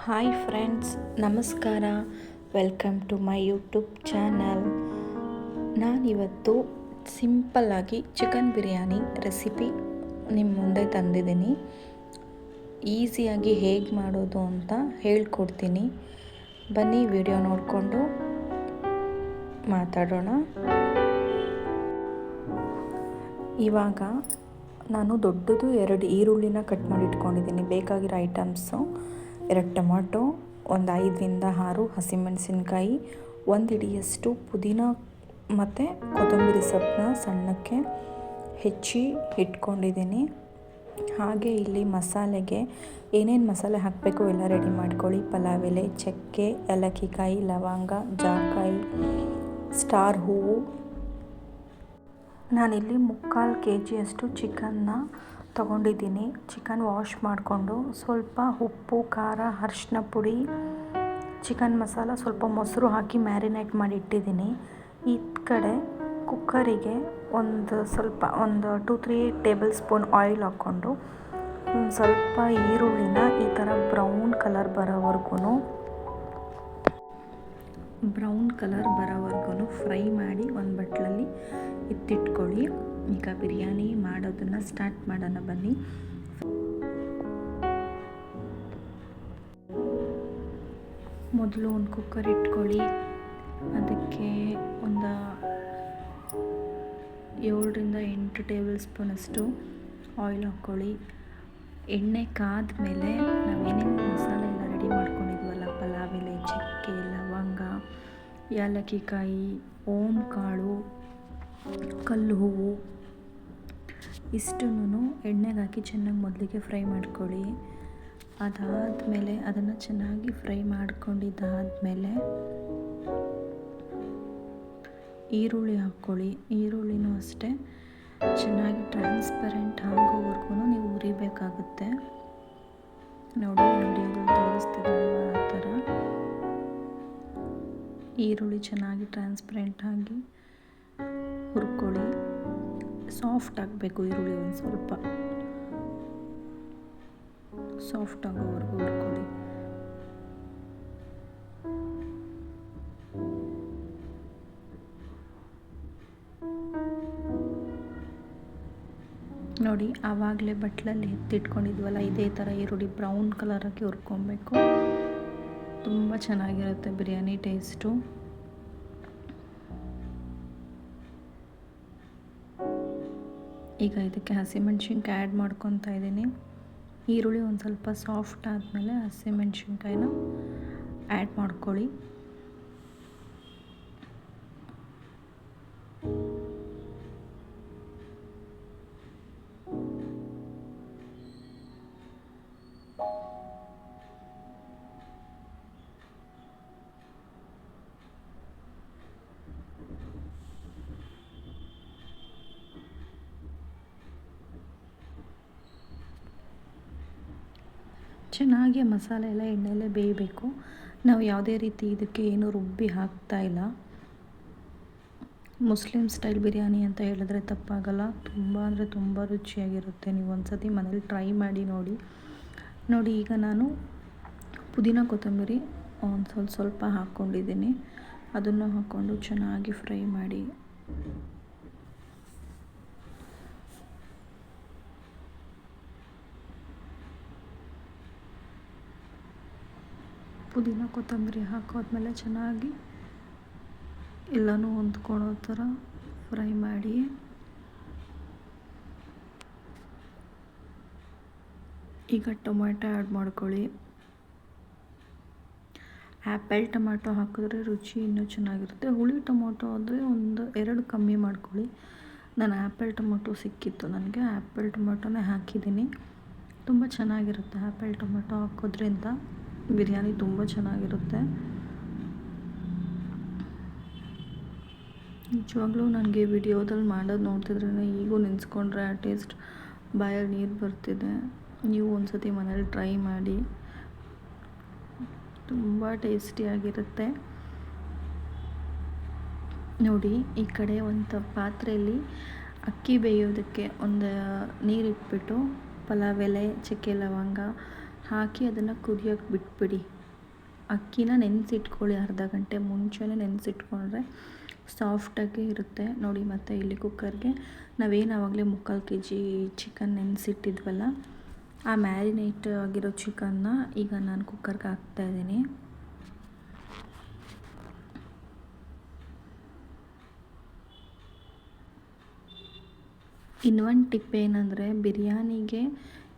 Hi friends, ನಮಸ್ಕಾರ. Welcome to my YouTube channel. ನಾನಿವತ್ತು ಸಿಂಪಲ್ಲಾಗಿ ಚಿಕನ್ ಬಿರಿಯಾನಿ ರೆಸಿಪಿ ನಿಮ್ಮ ಮುಂದೆ ತಂದಿದ್ದೀನಿ. ಈಸಿಯಾಗಿ ಹೇಗೆ ಮಾಡೋದು ಅಂತ ಹೇಳ್ಕೊಡ್ತೀನಿ. ಬನ್ನಿ ವಿಡಿಯೋ ನೋಡಿಕೊಂಡು ಮಾತಾಡೋಣ. ಇವಾಗ ನಾನು ದೊಡ್ಡದು 2 ಈರುಳ್ಳಿನ ಕಟ್ ಮಾಡಿ ಇಟ್ಕೊಂಡಿದ್ದೀನಿ. ಬೇಕಾಗಿರೋ ಐಟಮ್ಸು 2 ಟೊಮಾಟೊ, ಒಂದು 5ರಿಂದ 6 ಹಸಿಮೆಣಸಿನ್ಕಾಯಿ, 1 ಹಿಡಿಯಷ್ಟು ಪುದೀನ ಮತ್ತು ಕೊತ್ತಂಬರಿ ಸೊಪ್ಪನ್ನ ಸಣ್ಣಕ್ಕೆ ಹೆಚ್ಚಿ ಇಟ್ಕೊಂಡಿದ್ದೀನಿ. ಹಾಗೆ ಇಲ್ಲಿ ಮಸಾಲೆಗೆ ಏನೇನು ಮಸಾಲೆ ಹಾಕಬೇಕು ಎಲ್ಲ ರೆಡಿ ಮಾಡ್ಕೊಳ್ಳಿ. ಪಲಾವ್ ಎಲೆ, ಚಕ್ಕೆ, ಏಲಕ್ಕಿಕಾಯಿ, ಲವಂಗ, ಜಾಕಾಯಿ, ಸ್ಟಾರ್ ಹೂವು. ನಾನಿಲ್ಲಿ 3/4 kg ಚಿಕನ್ನ ತಗೊಂಡಿದ್ದೀನಿ. ಚಿಕನ್ ವಾಶ್ ಮಾಡಿಕೊಂಡು ಸ್ವಲ್ಪ ಉಪ್ಪು, ಖಾರ, ಅರಿಶಿನ ಪುಡಿ, ಚಿಕನ್ ಮಸಾಲ, ಸ್ವಲ್ಪ ಮೊಸರು ಹಾಕಿ ಮ್ಯಾರಿನೇಟ್ ಮಾಡಿ ಇಟ್ಟಿದ್ದೀನಿ. ಈ ಕಡೆ ಕುಕ್ಕರಿಗೆ ಒಂದು 2-3 ಟೇಬಲ್ ಸ್ಪೂನ್ ಆಯಿಲ್ ಹಾಕ್ಕೊಂಡು ಸ್ವಲ್ಪ ಈರುಳ್ಳಿನ ಈ ಥರ ಬ್ರೌನ್ ಕಲರ್ ಬರೋವರೆಗೂ ಫ್ರೈ ಮಾಡಿ ಒಂದು ಬಟ್ಲಲ್ಲಿ ಎತ್ತಿಟ್ಕೊಳ್ಳಿ. ಈಗ ಬಿರಿಯಾನಿ ಮಾಡೋದನ್ನು ಸ್ಟಾರ್ಟ್ ಮಾಡೋಣ ಬನ್ನಿ. ಮೊದಲು ಒಂದು ಕುಕ್ಕರ್ ಇಟ್ಕೊಳ್ಳಿ. ಅದಕ್ಕೆ ಒಂದು 7ರಿಂದ 8 ಟೇಬಲ್ ಸ್ಪೂನಷ್ಟು ಆಯಿಲ್ ಹಾಕ್ಕೊಳ್ಳಿ. ಎಣ್ಣೆ ಕಾದ್ಮೇಲೆ ನಾವೇನೇನು ಮಸಾಲೆ ಎಲ್ಲ ರೆಡಿ ಮಾಡ್ಕೊಂಡಿದ್ವಲ್ಲ, ಪಲಾವ್ ಎಲೆ, ಚಕ್ಕೆ, ಲವಂಗ, ಏಲಕ್ಕಿಕಾಯಿ, ಓಂ ಕಾಳು, ಕಲ್ಲು ಹೂವು ಇಷ್ಟನ್ನು ಎಣ್ಣೆಗೆ ಹಾಕಿ ಚೆನ್ನಾಗಿ ಮೊದಲಿಗೆ ಫ್ರೈ ಮಾಡ್ಕೊಳ್ಳಿ. ಅದಾದಮೇಲೆ ಅದನ್ನು ಚೆನ್ನಾಗಿ ಫ್ರೈ ಮಾಡ್ಕೊಂಡಿದ್ದಾದಮೇಲೆ ಈರುಳ್ಳಿ ಹಾಕ್ಕೊಳ್ಳಿ. ಈರುಳ್ಳಿನೂ ಅಷ್ಟೇ ಚೆನ್ನಾಗಿ ಟ್ರಾನ್ಸ್ಪರೆಂಟ್ ಆಗೋವರೆಗೂ ನೀವು ಹುರಿಬೇಕಾಗುತ್ತೆ. ನೋಡಿ, ವಿಡಿಯೋಗಳು ತೋರಿಸ್ತಿದ್ರಲ್ವ ಆ ಥರ ಈರುಳ್ಳಿ ಚೆನ್ನಾಗಿ ಟ್ರಾನ್ಸ್ಪರೆಂಟ್ ಆಗಿ ಹುರ್ಕೊಳ್ಳಿ. ಸಾಫ್ಟ್ ಆಗಬೇಕು ಈರುಳ್ಳಿ, ಒಂದು ಸ್ವಲ್ಪ ಸಾಫ್ಟ್ ಆಗೋವರೆಗೂ ಹುರ್ಕೊಳ್ಳಿ. ನೋಡಿ, ಆವಾಗಲೇ ಬಟ್ಲಲ್ಲಿ ಎತ್ತಿಟ್ಕೊಂಡಿದ್ವಲ್ಲ, ಇದೇ ಥರ ಈರುಳ್ಳಿ ಬ್ರೌನ್ ಕಲರಾಗಿ ಹುರ್ಕೊಬೇಕು. ತುಂಬ ಚೆನ್ನಾಗಿರುತ್ತೆ ಬಿರಿಯಾನಿ ಟೇಸ್ಟು. ಈಗ ಇದಕ್ಕೆ ಹಸಿಮೆಣ್ಸಿನ್ಕಾಯಿ ಆ್ಯಡ್ ಮಾಡ್ಕೊತಾ ಇದ್ದೀನಿ. ಈರುಳ್ಳಿ ಒಂದು ಸ್ವಲ್ಪ ಸಾಫ್ಟ್ ಆದಮೇಲೆ ಹಸಿಮೆಣ್ಸಿನ್ಕಾಯಿನ ಆ್ಯಡ್ ಮಾಡ್ಕೊಳ್ಳಿ. ಚೆನ್ನಾಗಿ ಮಸಾಲೆ ಎಲ್ಲ ಎಣ್ಣೆಯಲ್ಲೇ ಬೇಯಬೇಕು. ನಾವು ಯಾವುದೇ ರೀತಿ ಇದಕ್ಕೆ ಏನು ರುಬ್ಬಿ ಹಾಕ್ತಾ ಇಲ್ಲ. ಮುಸ್ಲಿಂ ಸ್ಟೈಲ್ ಬಿರಿಯಾನಿ ಅಂತ ಹೇಳಿದ್ರೆ ತಪ್ಪಾಗಲ್ಲ. ತುಂಬ ಅಂದರೆ ತುಂಬ ರುಚಿಯಾಗಿರುತ್ತೆ. ನೀವು ಒಂದು ಸತಿ ಮನೇಲಿ ಟ್ರೈ ಮಾಡಿ ನೋಡಿ. ಈಗ ನಾನು ಪುದೀನ ಕೊತ್ತಂಬರಿ ಒಂದು ಸ್ವಲ್ಪ ಹಾಕ್ಕೊಂಡಿದ್ದೀನಿ. ಅದನ್ನು ಹಾಕ್ಕೊಂಡು ಚೆನ್ನಾಗಿ ಫ್ರೈ ಮಾಡಿ. ಪುದೀನ ಕೊತ್ತಂಬರಿ ಹಾಕೋದ್ಮೇಲೆ ಚೆನ್ನಾಗಿ ಎಲ್ಲನೂ ಹೊಂದ್ಕೊಳ್ಳೋ ಥರ ಫ್ರೈ ಮಾಡಿ. ಈಗ ಟೊಮೆಟೊ ಆ್ಯಡ್ ಮಾಡ್ಕೊಳ್ಳಿ. ಆ್ಯಪಲ್ ಟೊಮೆಟೊ ಹಾಕಿದ್ರೆ ರುಚಿ ಇನ್ನೂ ಚೆನ್ನಾಗಿರುತ್ತೆ. ಹುಳಿ ಟೊಮೊಟೊ ಆದರೆ 1-2 ಕಮ್ಮಿ ಮಾಡ್ಕೊಳ್ಳಿ. ನಾನು ಆ್ಯಪಲ್ ಟೊಮೊಟೊ ಸಿಕ್ಕಿತ್ತು ನನಗೆ, ಆ್ಯಪಲ್ ಟೊಮೊಟೊನೇ ಹಾಕಿದ್ದೀನಿ. ತುಂಬ ಚೆನ್ನಾಗಿರುತ್ತೆ ಆ್ಯಪಲ್ ಟೊಮೊಟೊ ಹಾಕೋದ್ರಿಂದ. ಬಿರಿಯಾನಿ ತುಂಬ ಚೆನ್ನಾಗಿರುತ್ತೆ. ನಿಜವಾಗ್ಲೂ ನನಗೆ ವಿಡಿಯೋದಲ್ಲಿ ಮಾಡೋದು ನೋಡ್ತಿದ್ರೆ ಈಗೂ ನೆನೆಸ್ಕೊಂಡ್ರೆ ಆ ಟೇಸ್ಟ್ ಬಾಯಲ್ಲಿ ನೀರು ಬರ್ತಿದೆ. ನೀವು ಒಂದು ಸತಿ ಮನೇಲಿ ಟ್ರೈ ಮಾಡಿ, ತುಂಬ ಟೇಸ್ಟಿಯಾಗಿರುತ್ತೆ. ನೋಡಿ, ಈ ಕಡೆ ಒಂದು ಪಾತ್ರೆಯಲ್ಲಿ ಅಕ್ಕಿ ಬೇಯೋದಕ್ಕೆ ಒಂದು ನೀರಿಟ್ಬಿಟ್ಟು ಪಲಾವ್ ಎಲೆ, ಚಕ್ಕೆ, ಲವಂಗ, ಹಾಕಿ ಅದನ್ನು ಕುದಿಯೋಕ್ಕೆ ಬಿಟ್ಬಿಡಿ. ಅಕ್ಕಿನ ನೆನೆಸಿಟ್ಕೊಳ್ಳಿ, ಅರ್ಧ ಗಂಟೆ ಮುಂಚೆನೇ ನೆನೆಸಿಟ್ಕೊಂಡ್ರೆ ಸಾಫ್ಟಾಗಿ ಇರುತ್ತೆ ನೋಡಿ. ಮತ್ತು ಇಲ್ಲಿ ಕುಕ್ಕರ್ಗೆ ನಾವೇನು ಆವಾಗಲೇ 3/4 kg ಚಿಕನ್ ನೆನೆಸಿಟ್ಟಿದ್ವಲ್ಲ, ಆ ಮ್ಯಾರಿನೇಟ್ ಆಗಿರೋ ಚಿಕನ್ನ ಈಗ ನಾನು ಕುಕ್ಕರ್ಗೆ ಹಾಕ್ತಾಯಿದ್ದೀನಿ. ಇನ್ನೊಂದು ಟಿಪ್ ಏನಂದರೆ, ಬಿರಿಯಾನಿಗೆ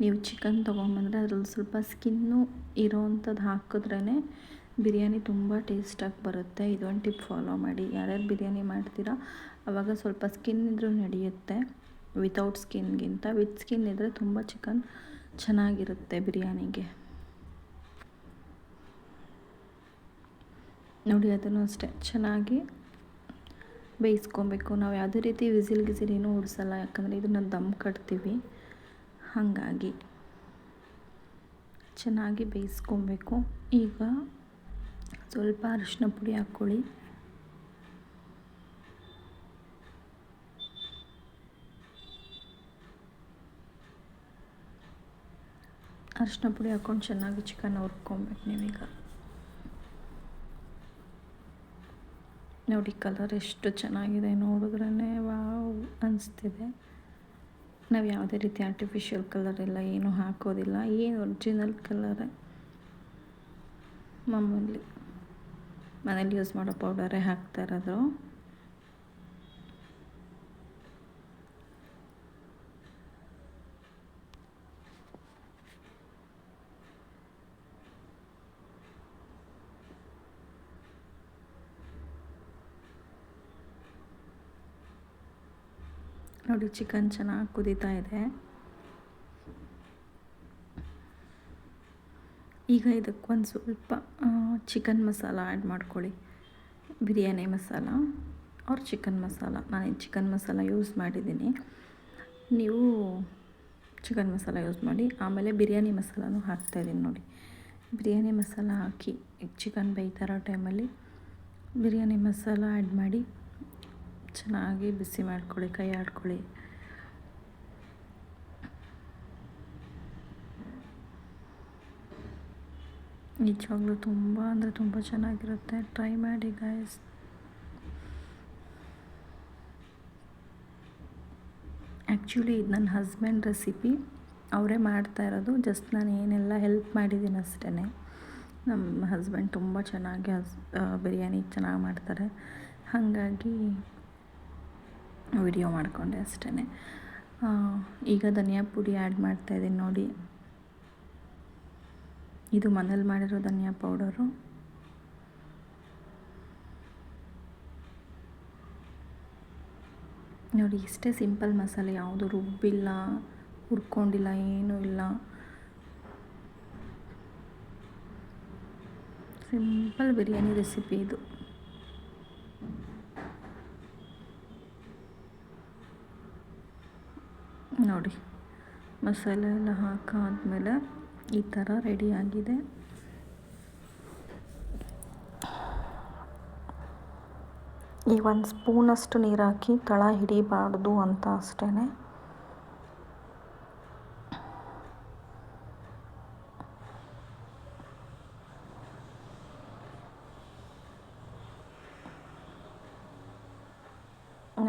ನೀವು ಚಿಕನ್ ತೊಗೊಂಬಂದರೆ ಅದ್ರಲ್ಲಿ ಸ್ವಲ್ಪ ಸ್ಕಿನ್ನು ಇರೋವಂಥದ್ದು ಹಾಕಿದ್ರೇ ಬಿರಿಯಾನಿ ತುಂಬ ಟೇಸ್ಟಾಗಿ ಬರುತ್ತೆ. ಇದೊಂದು ಟಿಪ್ ಫಾಲೋ ಮಾಡಿ. ಯಾರ್ಯಾರು ಬಿರಿಯಾನಿ ಮಾಡ್ತೀರಾ ಆವಾಗ ಸ್ವಲ್ಪ ಸ್ಕಿನ್ ಇದ್ರೂ ನಡೆಯುತ್ತೆ, ವಿತೌಟ್ ಸ್ಕಿನ್ಗಿಂತ. ವಿತ್ ಸ್ಕಿನ್ ಇದ್ದರೆ ತುಂಬ ಚಿಕನ್ ಚೆನ್ನಾಗಿರುತ್ತೆ ಬಿರಿಯಾನಿಗೆ ನೋಡಿ. ಅದನ್ನು ಅಷ್ಟೇ ಚೆನ್ನಾಗಿ ಬೇಯಿಸ್ಕೊಬೇಕು. ನಾವು ಯಾವುದೇ ರೀತಿ ವಿಸಿಲ್ ಏನೂ ಉಡಿಸಲ್ಲ, ಯಾಕಂದರೆ ಇದನ್ನು ದಮ್ ಕಟ್ತೀವಿ. ಹಾಗಾಗಿ ಚೆನ್ನಾಗಿ ಬೇಯಿಸ್ಕೊಬೇಕು. ಈಗ ಸ್ವಲ್ಪ ಅರಿಶಿನ ಪುಡಿ ಹಾಕ್ಕೊಳ್ಳಿ. ಅರಿಶಿನ ಪುಡಿ ಹಾಕ್ಕೊಂಡು ಚೆನ್ನಾಗಿ ಚಿಕನ್ ಹುರ್ಕೊಬೇಕು ನೀವೀಗ. ನೋಡಿ ಕಲರ್ ಎಷ್ಟು ಚೆನ್ನಾಗಿದೆ, ನೋಡಿದ್ರೇ ವಾವ್ ಅನಿಸ್ತಿದೆ. ನಾವು ಯಾವುದೇ ರೀತಿ ಆರ್ಟಿಫಿಷಿಯಲ್ ಕಲರ್ ಎಲ್ಲ ಏನೂ ಹಾಕೋದಿಲ್ಲ, ಏನು ಒರಿಜಿನಲ್ ಕಲರೇ ಮಾಮೂಲಿ ಮನೇಲಿ ಯೂಸ್ ಮಾಡೋ ಪೌಡರೇ ಹಾಕ್ತಾ ಇರೋದು. ನೋಡಿ ಚಿಕನ್ ಚೆನ್ನಾಗಿ ಕುದೀತಾ ಇದೆ. ಈಗ ಇದಕ್ಕೊಂದು ಸ್ವಲ್ಪ ಚಿಕನ್ ಮಸಾಲ ಆ್ಯಡ್ ಮಾಡ್ಕೊಳ್ಳಿ. ಬಿರಿಯಾನಿ ಮಸಾಲ ಅವ್ರ ಚಿಕನ್ ಮಸಾಲ. ನಾನು ಚಿಕನ್ ಮಸಾಲ ಯೂಸ್ ಮಾಡಿದ್ದೀನಿ, ನೀವು ಚಿಕನ್ ಮಸಾಲ ಯೂಸ್ ಮಾಡಿ. ಆಮೇಲೆ ಬಿರಿಯಾನಿ ಮಸಾಲನೂ ಹಾಕ್ತಾಯಿದ್ದೀನಿ ನೋಡಿ. ಬಿರಿಯಾನಿ ಮಸಾಲ ಹಾಕಿ ಚಿಕನ್ ಬೇಯ್ತಾ ಇರೋ ಟೈಮಲ್ಲಿ ಬಿರಿಯಾನಿ ಮಸಾಲ ಆ್ಯಡ್ ಮಾಡಿ ಚೆನ್ನಾಗಿ ಬಿಸಿ ಮಾಡ್ಕೊಳ್ಳಿ, ಕೈ ಆಡ್ಕೊಳ್ಳಿ. ನಿಜವಾಗ್ಲೂ ತುಂಬ ಅಂದರೆ ತುಂಬ ಚೆನ್ನಾಗಿರುತ್ತೆ, ಟ್ರೈ ಮಾಡಿ ಗಾಯ್ಸ್. ಆ್ಯಕ್ಚುಲಿ ಇದು ನನ್ನ ಹಸ್ಬೆಂಡ್ ರೆಸಿಪಿ, ಅವರೇ ಮಾಡ್ತಾ ಇರೋದು. ಜಸ್ಟ್ ನಾನು ಏನೆಲ್ಲ ಹೆಲ್ಪ್ ಮಾಡಿದ್ದೀನಿ ಅಷ್ಟೇ. ನಮ್ಮ ಹಸ್ಬೆಂಡ್ ತುಂಬ ಚೆನ್ನಾಗಿ ಬಿರಿಯಾನಿ ಚೆನ್ನಾಗಿ ಮಾಡ್ತಾರೆ, ಹಾಗಾಗಿ ವಿಡಿಯೋ ಮಾಡಿಕೊಂಡೆ ಅಷ್ಟೇ. ಈಗ ಧನಿಯಾ ಪುಡಿ ಆ್ಯಡ್ ಮಾಡ್ತಾಯಿದ್ದೀನಿ ನೋಡಿ. ಇದು ಮನೇಲಿ ಮಾಡಿರೋ ಧನಿಯಾ ಪೌಡರು. ನೋಡಿ ಇಷ್ಟೇ ಸಿಂಪಲ್ ಮಸಾಲೆ, ಯಾವುದು ರುಬ್ಬಿಲ್ಲ, ಹುರ್ಕೊಂಡಿಲ್ಲ, ಏನೂ ಇಲ್ಲ. ಸಿಂಪಲ್ ಬಿರಿಯಾನಿ ರೆಸಿಪಿ ಇದು. ನೋಡಿ ಮಸಾಲೆ ಎಲ್ಲ ಹಾಕಾದ್ಮೇಲೆ ಈ ಥರ ರೆಡಿಯಾಗಿದೆ. ಈ 1 ಸ್ಪೂನಷ್ಟು ನೀರು ಹಾಕಿ ತಳ ಹಿಡಿಬಾರ್ದು ಅಂತ ಅಷ್ಟೇ.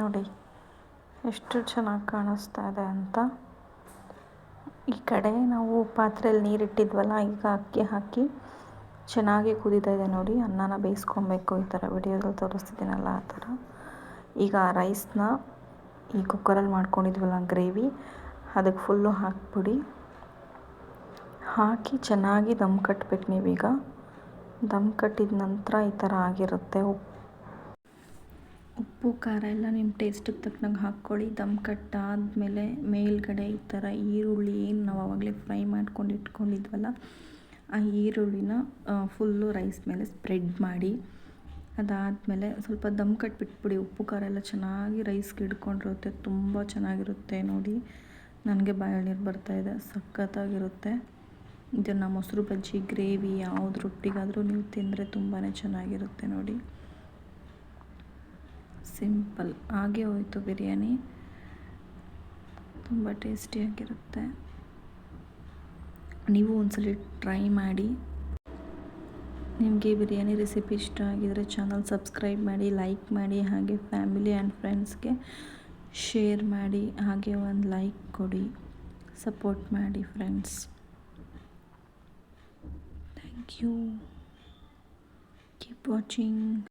ನೋಡಿ ಎಷ್ಟು ಚೆನ್ನಾಗಿ ಕಾಣಿಸ್ತಾ ಇದೆ ಅಂತ. ಈ ಕಡೆ ನಾವು ಪಾತ್ರೆಯಲ್ಲಿ ನೀರಿಟ್ಟಿದ್ವಲ್ಲ, ಈಗ ಅಕ್ಕಿ ಹಾಕಿ ಚೆನ್ನಾಗಿ ಕುದೀತಾ ಇದೆ ನೋಡಿ. ಅನ್ನನ ಬೇಯಿಸ್ಕೊಬೇಕು, ಈ ಥರ ವಿಡಿಯೋದಲ್ಲಿ ತೋರಿಸ್ತಿದ್ದೀನಲ್ಲ ಆ ಥರ. ಈಗ ರೈಸ್ನ ಈ ಕುಕ್ಕರಲ್ಲಿ ಮಾಡ್ಕೊಂಡಿದ್ವಲ್ಲ ಗ್ರೇವಿ, ಅದಕ್ಕೆ ಫುಲ್ಲು ಹಾಕ್ಬಿಡಿ. ಹಾಕಿ ಚೆನ್ನಾಗಿ ದಮ್ ಕಟ್ಟಬೇಕು ನೀವೀಗ. ದಮ್ ಕಟ್ಟಿದ ನಂತರ ಈ ಥರ ಆಗಿರುತ್ತೆ. ಉಪ್ಪು ಖಾರ ಎಲ್ಲ ನಿಮ್ಮ ಟೇಸ್ಟಿಗೆ ತಕ್ಕನಾಗ ಹಾಕ್ಕೊಳ್ಳಿ. ದಮ್ ಕಟ್ಟಾದಮೇಲೆ ಮೇಲ್ಗಡೆ ಈ ಥರ ಈರುಳ್ಳಿ ಏನು ನಾವು ಆವಾಗಲೇ ಫ್ರೈ ಮಾಡ್ಕೊಂಡು ಇಟ್ಕೊಂಡಿದ್ವಲ್ಲ, ಆ ಈರುಳ್ಳಿನ ಫುಲ್ಲು ರೈಸ್ ಮೇಲೆ ಸ್ಪ್ರೆಡ್ ಮಾಡಿ, ಅದಾದಮೇಲೆ ಸ್ವಲ್ಪ ದಮ್ ಕಟ್ಟಿಬಿಟ್ಬಿಡಿ. ಉಪ್ಪು ಖಾರ ಎಲ್ಲ ಚೆನ್ನಾಗಿ ರೈಸ್ಗೆ ಹಿಡ್ಕೊಂಡಿರುತ್ತೆ, ತುಂಬ ಚೆನ್ನಾಗಿರುತ್ತೆ ನೋಡಿ. ನನಗೆ ಬಾಯಲ್ಲಿ ನೀರು ಬರ್ತಾಯಿದೆ, ಸಖತ್ತಾಗಿರುತ್ತೆ. ಇದನ್ನು ಮೊಸರು ಬಜ್ಜಿ, ಗ್ರೇವಿ ಯಾವ್ದು ರೊಟ್ಟಿಗಾದರೂ ನೀವು ತಿಂದರೆ ತುಂಬಾ ಚೆನ್ನಾಗಿರುತ್ತೆ ನೋಡಿ. ಸಿಂಪಲ್ ಹಾಗೆ ಹೋಯಿತು ಬಿರಿಯಾನಿ, ತುಂಬ ಟೇಸ್ಟಿಯಾಗಿರುತ್ತೆ. ನೀವು ಒಂದ್ಸಲ ಟ್ರೈ ಮಾಡಿ. ನಿಮಗೆ ಬಿರಿಯಾನಿ ರೆಸಿಪಿ ಇಷ್ಟ ಆಗಿದರೆ ಚಾನಲ್ ಸಬ್ಸ್ಕ್ರೈಬ್ ಮಾಡಿ, ಲೈಕ್ ಮಾಡಿ, ಹಾಗೆ ಫ್ಯಾಮಿಲಿ ಆ್ಯಂಡ್ ಫ್ರೆಂಡ್ಸ್ಗೆ ಶೇರ್ ಮಾಡಿ, ಹಾಗೆ ಒಂದು ಲೈಕ್ ಕೊಡಿ, ಸಪೋರ್ಟ್ ಮಾಡಿ friends. Thank you. Keep watching.